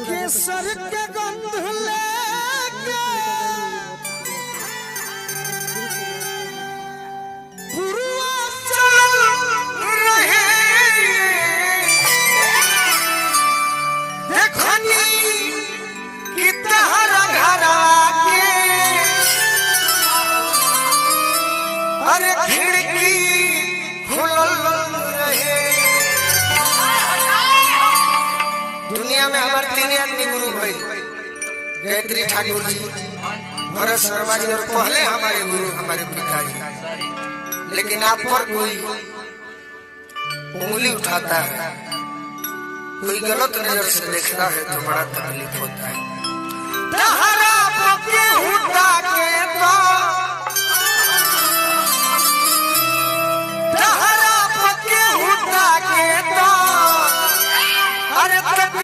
केसर के गंध लेके पुरुआ चल रहे देखनी कि तहरा घरा के अरे खिड़की खुलल रहे। दुनिया में हमारे तीन आदमी गुरु भाई, गायत्री ठाकुर जी, भरत शर्मा जी और पहले हमारे गुरु हमारे पिताजी। लेकिन आप पर कोई उंगली उठाता है, कोई गलत नजर से देखता है तो बड़ा तकलीफ होता है। तहरा पके उठा के